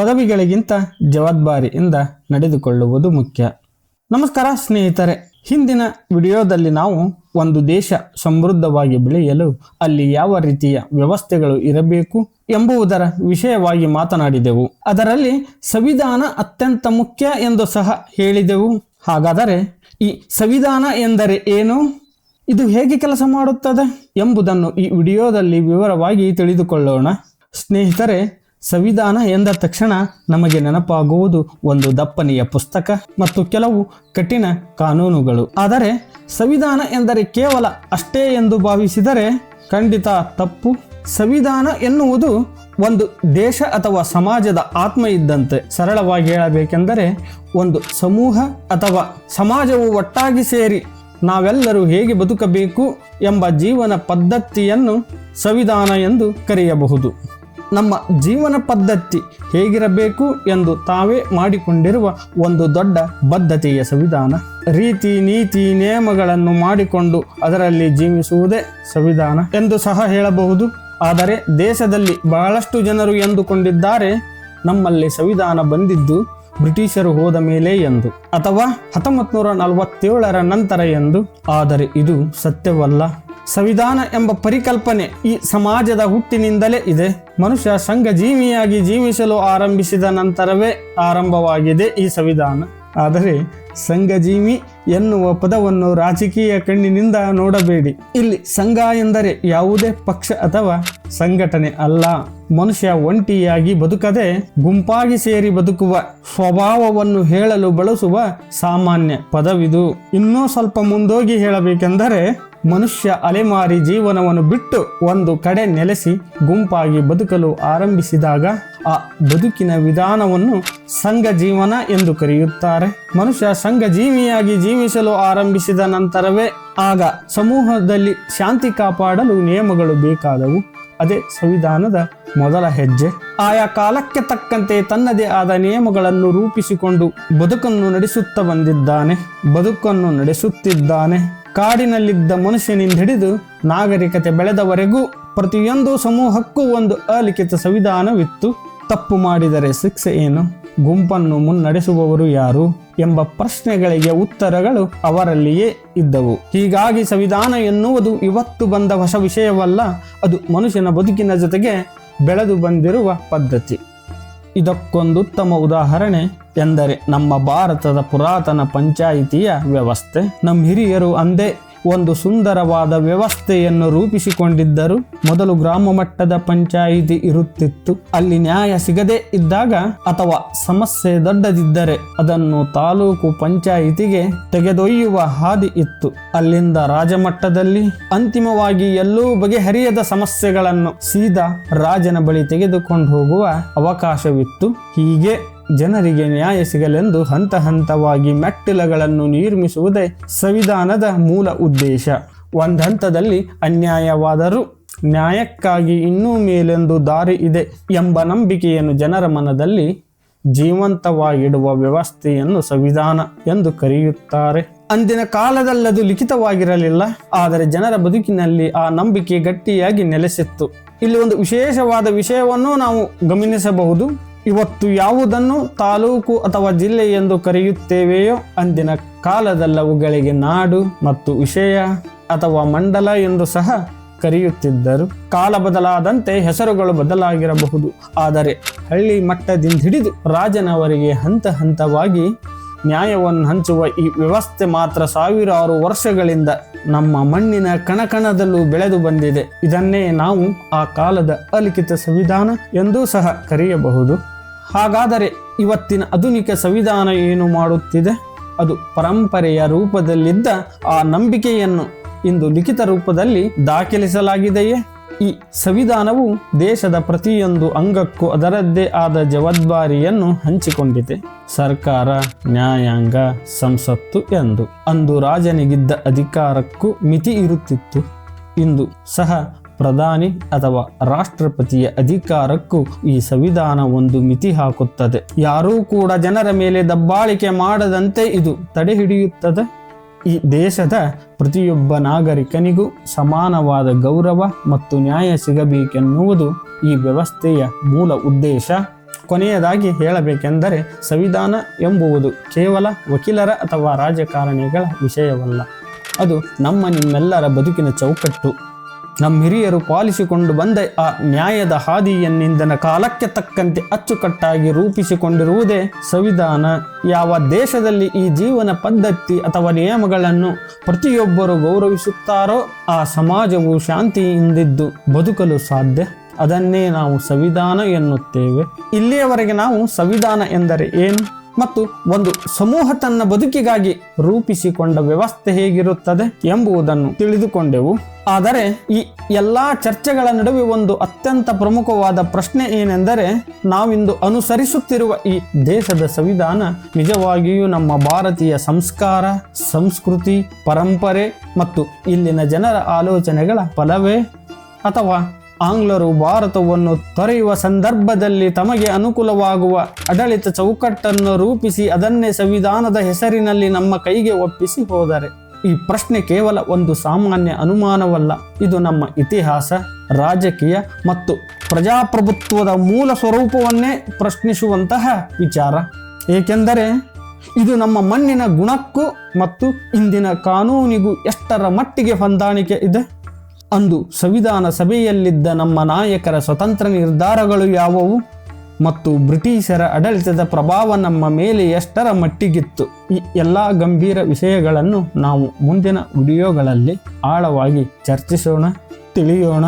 ಪದವಿಗಳಿಗಿಂತ ಜವಾಬ್ದಾರಿಯಿಂದ ನಡೆದುಕೊಳ್ಳುವುದು ಮುಖ್ಯ. ನಮಸ್ಕಾರ ಸ್ನೇಹಿತರೆ, ಹಿಂದಿನ ವಿಡಿಯೋದಲ್ಲಿ ನಾವು ಒಂದು ದೇಶ ಸಮೃದ್ಧವಾಗಿ ಬೆಳೆಯಲು ಅಲ್ಲಿ ಯಾವ ರೀತಿಯ ವ್ಯವಸ್ಥೆಗಳು ಇರಬೇಕು ಎಂಬುದರ ವಿಷಯವಾಗಿ ಮಾತನಾಡಿದೆವು. ಅದರಲ್ಲಿ ಸಂವಿಧಾನ ಅತ್ಯಂತ ಮುಖ್ಯ ಎಂದು ಸಹ ಹೇಳಿದೆವು. ಹಾಗಾದರೆ ಈ ಸಂವಿಧಾನ ಎಂದರೆ ಏನು, ಇದು ಹೇಗೆ ಕೆಲಸ ಮಾಡುತ್ತದೆ ಎಂಬುದನ್ನು ಈ ವಿಡಿಯೋದಲ್ಲಿ ವಿವರವಾಗಿ ತಿಳಿದುಕೊಳ್ಳೋಣ. ಸ್ನೇಹಿತರೆ, ಸಂವಿಧಾನ ಎಂದ ತಕ್ಷಣ ನಮಗೆ ನೆನಪಾಗುವುದು ಒಂದು ದಪ್ಪನೆಯ ಪುಸ್ತಕ ಮತ್ತು ಕೆಲವು ಕಠಿಣ ಕಾನೂನುಗಳು. ಆದರೆ ಸಂವಿಧಾನ ಎಂದರೆ ಕೇವಲ ಅಷ್ಟೇ ಎಂದು ಭಾವಿಸಿದರೆ ಖಂಡಿತ ತಪ್ಪು. ಸಂವಿಧಾನ ಎನ್ನುವುದು ಒಂದು ದೇಶ ಅಥವಾ ಸಮಾಜದ ಆತ್ಮ ಇದ್ದಂತೆ. ಸರಳವಾಗಿ ಹೇಳಬೇಕೆಂದರೆ ಒಂದು ಸಮೂಹ ಅಥವಾ ಸಮಾಜವು ಒಟ್ಟಾಗಿ ಸೇರಿ ನಾವೆಲ್ಲರೂ ಹೇಗೆ ಬದುಕಬೇಕು ಎಂಬ ಜೀವನ ಪದ್ಧತಿಯನ್ನು ಸಂವಿಧಾನ ಎಂದು ಕರೆಯಬಹುದು. ನಮ್ಮ ಜೀವನ ಪದ್ಧತಿ ಹೇಗಿರಬೇಕು ಎಂದು ತಾವೇ ಮಾಡಿಕೊಂಡಿರುವ ಒಂದು ದೊಡ್ಡ ಬದ್ಧತೆಯ ಸಂವಿಧಾನ. ರೀತಿ ನೀತಿ ನಿಯಮಗಳನ್ನು ಮಾಡಿಕೊಂಡು ಅದರಲ್ಲಿ ಜೀವಿಸುವುದೇ ಸಂವಿಧಾನ ಎಂದು ಸಹ ಹೇಳಬಹುದು. ಆದರೆ ದೇಶದಲ್ಲಿ ಬಹಳಷ್ಟು ಜನರು ಎಂದುಕೊಂಡಿದ್ದಾರೆ ನಮ್ಮಲ್ಲಿ ಸಂವಿಧಾನ ಬಂದಿದ್ದು ಬ್ರಿಟಿಷರು ಹೋದ ಮೇಲೆ ಎಂದು ಅಥವಾ 1947 ನಂತರ ಎಂದು. ಆದರೆ ಇದು ಸತ್ಯವಲ್ಲ. ಸಂವಿಧಾನ ಎಂಬ ಪರಿಕಲ್ಪನೆ ಈ ಸಮಾಜದ ಹುಟ್ಟಿನಿಂದಲೇ ಇದೆ. ಮನುಷ್ಯ ಸಂಘಜೀವಿಯಾಗಿ ಜೀವಿಸಲು ಆರಂಭಿಸಿದ ನಂತರವೇ ಆರಂಭವಾಗಿದೆ ಈ ಸಂವಿಧಾನ. ಆದರೆ ಸಂಘಜೀವಿ ಎನ್ನುವ ಪದವನ್ನು ರಾಜಕೀಯ ಕಣ್ಣಿನಿಂದ ನೋಡಬೇಡಿ. ಇಲ್ಲಿ ಸಂಘ ಎಂದರೆ ಯಾವುದೇ ಪಕ್ಷ ಅಥವಾ ಸಂಘಟನೆ ಅಲ್ಲ. ಮನುಷ್ಯ ಒಂಟಿಯಾಗಿ ಬದುಕದೆ ಗುಂಪಾಗಿ ಸೇರಿ ಬದುಕುವ ಸ್ವಭಾವವನ್ನು ಹೇಳಲು ಬಳಸುವ ಸಾಮಾನ್ಯ ಪದವಿದು. ಇನ್ನೂ ಸ್ವಲ್ಪ ಮುಂದೋಗಿ ಹೇಳಬೇಕೆಂದರೆ ಮನುಷ್ಯ ಅಲೆಮಾರಿ ಜೀವನವನ್ನು ಬಿಟ್ಟು ಒಂದು ಕಡೆ ನೆಲೆಸಿ ಗುಂಪಾಗಿ ಬದುಕಲು ಆರಂಭಿಸಿದಾಗ ಆ ಬದುಕಿನ ವಿಧಾನವನ್ನು ಸಂಘ ಜೀವನ ಎಂದು ಕರೆಯುತ್ತಾರೆ. ಮನುಷ್ಯ ಸಂಘಜೀವಿಯಾಗಿ ಜೀವಿಸಲು ಆರಂಭಿಸಿದ ನಂತರವೇ ಆಗ ಸಮೂಹದಲ್ಲಿ ಶಾಂತಿ ಕಾಪಾಡಲು ನಿಯಮಗಳು ಬೇಕಾದವು. ಅದೇ ಸಂವಿಧಾನದ ಮೊದಲ ಹೆಜ್ಜೆ. ಆಯಾ ಕಾಲಕ್ಕೆ ತಕ್ಕಂತೆ ತನ್ನದೇ ಆದ ನಿಯಮಗಳನ್ನು ರೂಪಿಸಿಕೊಂಡು ಬದುಕನ್ನು ನಡೆಸುತ್ತಿದ್ದಾನೆ. ಕಾಡಿನಲ್ಲಿದ್ದ ಮನುಷ್ಯನಿಂದ ಹಿಡಿದು ನಾಗರಿಕತೆ ಬೆಳೆದವರೆಗೂ ಪ್ರತಿಯೊಂದು ಸಮೂಹಕ್ಕೂ ಒಂದು ಅಲಿಖಿತ ಸಂವಿಧಾನವಿತ್ತು. ತಪ್ಪು ಮಾಡಿದರೆ ಶಿಕ್ಷೆ ಏನು, ಗುಂಪನ್ನು ಮುನ್ನಡೆಸುವವರು ಯಾರು ಎಂಬ ಪ್ರಶ್ನೆಗಳಿಗೆ ಉತ್ತರಗಳು ಅವರಲ್ಲಿಯೇ ಇದ್ದವು. ಹೀಗಾಗಿ ಸಂವಿಧಾನ ಎನ್ನುವುದು ಇವತ್ತು ಬಂದ ಹೊಸ ವಿಷಯವಲ್ಲ. ಅದು ಮನುಷ್ಯನ ಬದುಕಿನ ಜೊತೆಗೆ ಬೆಳೆದು ಬಂದಿರುವ ಪದ್ಧತಿ. ಇದಕ್ಕೊಂದು ಉತ್ತಮ ಉದಾಹರಣೆ ಎಂದರೆ ನಮ್ಮ ಭಾರತದ ಪುರಾತನ ಪಂಚಾಯಿತಿಯ ವ್ಯವಸ್ಥೆ. ನಮ್ಮ ಹಿರಿಯರು ಅಂದೇ ಒಂದು ಸುಂದರವಾದ ವ್ಯವಸ್ಥೆಯನ್ನು ರೂಪಿಸಿಕೊಂಡಿದ್ದರು. ಮೊದಲು ಗ್ರಾಮ ಮಟ್ಟದ ಪಂಚಾಯಿತಿ ಇರುತ್ತಿತ್ತು. ಅಲ್ಲಿ ನ್ಯಾಯ ಸಿಗದೇ ಇದ್ದಾಗ ಅಥವಾ ಸಮಸ್ಯೆ ದೊಡ್ಡದಿದ್ದರೆ ಅದನ್ನು ತಾಲೂಕು ಪಂಚಾಯಿತಿಗೆ ತೆಗೆದೊಯ್ಯುವ ಹಾದಿ ಇತ್ತು. ಅಲ್ಲಿಂದ ರಾಜಮಟ್ಟದಲ್ಲಿ ಅಂತಿಮವಾಗಿ ಎಲ್ಲೂ ಬಗೆಹರಿಯದ ಸಮಸ್ಯೆಗಳನ್ನು ಸೀದಾ ರಾಜನ ಬಳಿ ತೆಗೆದುಕೊಂಡು ಹೋಗುವ ಅವಕಾಶವಿತ್ತು. ಹೀಗೆ ಜನರಿಗೆ ನ್ಯಾಯ ಸಿಗಲೆಂದು ಹಂತ ಹಂತವಾಗಿ ಮೆಟ್ಟಿಲುಗಳನ್ನು ನಿರ್ಮಿಸುವುದೇ ಸಂವಿಧಾನದ ಮೂಲ ಉದ್ದೇಶ. ಒಂದು ಹಂತದಲ್ಲಿ ಅನ್ಯಾಯವಾದರೂ ನ್ಯಾಯಕ್ಕಾಗಿ ಇನ್ನೂ ಮೇಲೆಂದು ದಾರಿ ಇದೆ ಎಂಬ ನಂಬಿಕೆಯನ್ನು ಜನರ ಮನದಲ್ಲಿ ಜೀವಂತವಾಗಿಡುವ ವ್ಯವಸ್ಥೆಯನ್ನು ಸಂವಿಧಾನ ಎಂದು ಕರೆಯುತ್ತಾರೆ. ಅಂದಿನ ಕಾಲದಲ್ಲದು ಲಿಖಿತವಾಗಿರಲಿಲ್ಲ, ಆದರೆ ಜನರ ಬದುಕಿನಲ್ಲಿ ಆ ನಂಬಿಕೆ ಗಟ್ಟಿಯಾಗಿ ನೆಲೆಸಿತ್ತು. ಇಲ್ಲಿ ಒಂದು ವಿಶೇಷವಾದ ವಿಷಯವನ್ನು ನಾವು ಗಮನಿಸಬಹುದು. ಇವತ್ತು ಯಾವುದನ್ನು ತಾಲೂಕು ಅಥವಾ ಜಿಲ್ಲೆ ಎಂದು ಕರೆಯುತ್ತೇವೆಯೋ ಅಂದಿನ ಕಾಲದಲ್ಲವುಗಳಿಗೆ ನಾಡು ಮತ್ತು ವಿಷಯ ಅಥವಾ ಮಂಡಲ ಎಂದು ಸಹ ಕರೆಯುತ್ತಿದ್ದರು. ಕಾಲ ಬದಲಾದಂತೆ ಹೆಸರುಗಳು ಬದಲಾಗಿರಬಹುದು, ಆದರೆ ಹಳ್ಳಿ ಮಟ್ಟದಿಂದ ಹಿಡಿದು ರಾಜನವರಿಗೆ ಹಂತ ಹಂತವಾಗಿ ನ್ಯಾಯವನ್ನು ಹಂಚುವ ಈ ವ್ಯವಸ್ಥೆ ಮಾತ್ರ ಸಾವಿರಾರು ವರ್ಷಗಳಿಂದ ನಮ್ಮ ಮಣ್ಣಿನ ಕಣಕಣದಲ್ಲೂ ಬೆಳೆದು ಬಂದಿದೆ. ಇದನ್ನೇ ನಾವು ಆ ಕಾಲದ ಅಲಿಖಿತ ಸಂವಿಧಾನ ಎಂದೂ ಸಹ ಕರೆಯಬಹುದು. ಹಾಗಾದರೆ ಇವತ್ತಿನ ಆಧುನಿಕ ಸಂವಿಧಾನ ಏನು ಮಾಡುತ್ತಿದೆ? ಅದು ಪರಂಪರೆಯ ರೂಪದಲ್ಲಿದ್ದ ಆ ನಂಬಿಕೆಯನ್ನು ಇಂದು ಲಿಖಿತ ರೂಪದಲ್ಲಿ ದಾಖಲಿಸಲಾಗಿದೆಯೇ? ಈ ಸಂವಿಧಾನವು ದೇಶದ ಪ್ರತಿಯೊಂದು ಅಂಗಕ್ಕೂ ಅದರದ್ದೇ ಆದ ಜವಾಬ್ದಾರಿಯನ್ನು ಹಂಚಿಕೊಂಡಿದೆ. ಸರ್ಕಾರ, ನ್ಯಾಯಾಂಗ, ಸಂಸತ್ತು ಎಂದು. ಅಂದು ರಾಜನಿಗಿದ್ದ ಅಧಿಕಾರಕ್ಕೂ ಮಿತಿ ಇರುತ್ತಿತ್ತು. ಇಂದು ಸಹ ಪ್ರಧಾನಿ ಅಥವಾ ರಾಷ್ಟ್ರಪತಿಯ ಅಧಿಕಾರಕ್ಕೂ ಈ ಸಂವಿಧಾನ ಒಂದು ಮಿತಿ ಹಾಕುತ್ತದೆ. ಯಾರೂ ಕೂಡ ಜನರ ಮೇಲೆ ದಬ್ಬಾಳಿಕೆ ಮಾಡದಂತೆ ಇದು ತಡೆ ಹಿಡಿಯುತ್ತದೆ. ಈ ದೇಶದ ಪ್ರತಿಯೊಬ್ಬ ನಾಗರಿಕನಿಗೂ ಸಮಾನವಾದ ಗೌರವ ಮತ್ತು ನ್ಯಾಯ ಸಿಗಬೇಕೆನ್ನುವುದು ಈ ವ್ಯವಸ್ಥೆಯ ಮೂಲ ಉದ್ದೇಶ. ಕೊನೆಯದಾಗಿ ಹೇಳಬೇಕೆಂದರೆ ಸಂವಿಧಾನ ಎಂಬುವುದು ಕೇವಲ ವಕೀಲರ ಅಥವಾ ರಾಜಕಾರಣಿಗಳ ವಿಷಯವಲ್ಲ. ಅದು ನಿಮ್ಮೆಲ್ಲರ ಬದುಕಿನ ಚೌಕಟ್ಟು. ನಮ್ಮ ಹಿರಿಯರು ಪಾಲಿಸಿಕೊಂಡು ಬಂದ ಆ ನ್ಯಾಯದ ಹಾದಿಯನ್ನಿಂದನ ಕಾಲಕ್ಕೆ ತಕ್ಕಂತೆ ಅಚ್ಚುಕಟ್ಟಾಗಿ ರೂಪಿಸಿಕೊಂಡಿರುವುದೇ ಸಂವಿಧಾನ. ಯಾವ ದೇಶದಲ್ಲಿ ಈ ಜೀವನ ಪದ್ಧತಿ ಅಥವಾ ನಿಯಮಗಳನ್ನು ಪ್ರತಿಯೊಬ್ಬರು ಗೌರವಿಸುತ್ತಾರೋ ಆ ಸಮಾಜವು ಶಾಂತಿಯಿಂದಿದ್ದು ಬದುಕಲು ಸಾಧ್ಯ. ಅದನ್ನೇ ನಾವು ಸಂವಿಧಾನ ಎನ್ನುತ್ತೇವೆ. ಇಲ್ಲಿಯವರೆಗೆ ನಾವು ಸಂವಿಧಾನ ಎಂದರೆ ಏನು ಮತ್ತು ಒಂದು ಸಮೂಹ ತನ್ನ ಬದುಕಿಗಾಗಿ ರೂಪಿಸಿಕೊಂಡ ವ್ಯವಸ್ಥೆ ಹೇಗಿರುತ್ತದೆ ಎಂಬುದನ್ನು ತಿಳಿದುಕೊಂಡೆವು. ಆದರೆ ಈ ಎಲ್ಲಾ ಚರ್ಚೆಗಳ ನಡುವೆ ಒಂದು ಅತ್ಯಂತ ಪ್ರಮುಖವಾದ ಪ್ರಶ್ನೆ ಏನೆಂದರೆ, ನಾವಿಂದು ಅನುಸರಿಸುತ್ತಿರುವ ಈ ದೇಶದ ಸಂವಿಧಾನ ನಿಜವಾಗಿಯೂ ನಮ್ಮ ಭಾರತೀಯ ಸಂಸ್ಕಾರ, ಸಂಸ್ಕೃತಿ, ಪರಂಪರೆ ಮತ್ತು ಇಲ್ಲಿನ ಜನರ ಆಲೋಚನೆಗಳ ಫಲವೇ? ಅಥವಾ ಆಂಗ್ಲರು ಭಾರತವನ್ನು ತೊರೆಯುವ ಸಂದರ್ಭದಲ್ಲಿ ತಮಗೆ ಅನುಕೂಲವಾಗುವ ಆಡಳಿತ ಚೌಕಟ್ಟನ್ನು ರೂಪಿಸಿ ಅದನ್ನೇ ಸಂವಿಧಾನದ ಹೆಸರಿನಲ್ಲಿ ನಮ್ಮ ಕೈಗೆ ಒಪ್ಪಿಸಿ ಹೋದರೆ? ಈ ಪ್ರಶ್ನೆ ಕೇವಲ ಒಂದು ಸಾಮಾನ್ಯ ಅನುಮಾನವಲ್ಲ. ಇದು ನಮ್ಮ ಇತಿಹಾಸ, ರಾಜಕೀಯ ಮತ್ತು ಪ್ರಜಾಪ್ರಭುತ್ವದ ಮೂಲ ಸ್ವರೂಪವನ್ನೇ ಪ್ರಶ್ನಿಸುವಂತಹ ವಿಚಾರ. ಏಕೆಂದರೆ ಇದು ನಮ್ಮ ಮಣ್ಣಿನ ಗುಣಕ್ಕೂ ಮತ್ತು ಇಂದಿನ ಕಾನೂನಿಗೂ ಎಷ್ಟರ ಮಟ್ಟಿಗೆ ಹೊಂದಾಣಿಕೆ ಇದೆ. ಅಂದು ಸಂವಿಧಾನ ಸಭೆಯಲ್ಲಿದ್ದ ನಮ್ಮ ನಾಯಕರ ಸ್ವತಂತ್ರ ನಿರ್ಧಾರಗಳು ಯಾವುವು ಮತ್ತು ಬ್ರಿಟಿಷರ ಆಡಳಿತದ ಪ್ರಭಾವ ನಮ್ಮ ಮೇಲೆ ಎಷ್ಟರ ಮಟ್ಟಿಗಿತ್ತು? ಈ ಎಲ್ಲ ಗಂಭೀರ ವಿಷಯಗಳನ್ನು ನಾವು ಮುಂದಿನ ವಿಡಿಯೋಗಳಲ್ಲಿ ಆಳವಾಗಿ ಚರ್ಚಿಸೋಣ, ತಿಳಿಯೋಣ.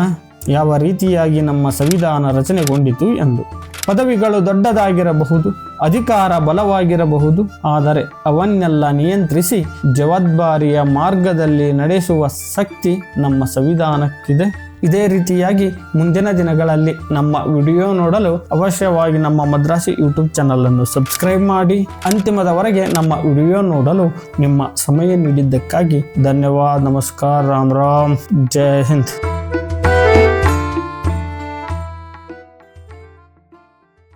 ಯಾವ ರೀತಿಯಾಗಿ ನಮ್ಮ ಸಂವಿಧಾನ ರಚನೆಗೊಂಡಿತು ಎಂದು. ಪದವಿಗಳು ದೊಡ್ಡದಾಗಿರಬಹುದು, ಅಧಿಕಾರ ಬಲವಾಗಿರಬಹುದು, ಆದರೆ ಅವನ್ನೆಲ್ಲ ನಿಯಂತ್ರಿಸಿ ಜವಾಬ್ದಾರಿಯ ಮಾರ್ಗದಲ್ಲಿ ನಡೆಸುವ ಶಕ್ತಿ ನಮ್ಮ ಸಂವಿಧಾನಕ್ಕಿದೆ. ಇದೇ ರೀತಿಯಾಗಿ ಮುಂದಿನ ದಿನಗಳಲ್ಲಿ ನಮ್ಮ ವಿಡಿಯೋ ನೋಡಲು ಅವಶ್ಯವಾಗಿ ನಮ್ಮ ಮದ್ರಾಸಿ ಯೂಟ್ಯೂಬ್ ಚಾನಲನ್ನು ಸಬ್ಸ್ಕ್ರೈಬ್ ಮಾಡಿ. ಅಂತಿಮದವರೆಗೆ ನಮ್ಮ ವಿಡಿಯೋ ನೋಡಲು ನಿಮ್ಮ ಸಮಯ ನೀಡಿದ್ದಕ್ಕಾಗಿ ಧನ್ಯವಾದ. ನಮಸ್ಕಾರ. ರಾಮ್ ರಾಮ್. ಜೈ ಹಿಂದ್.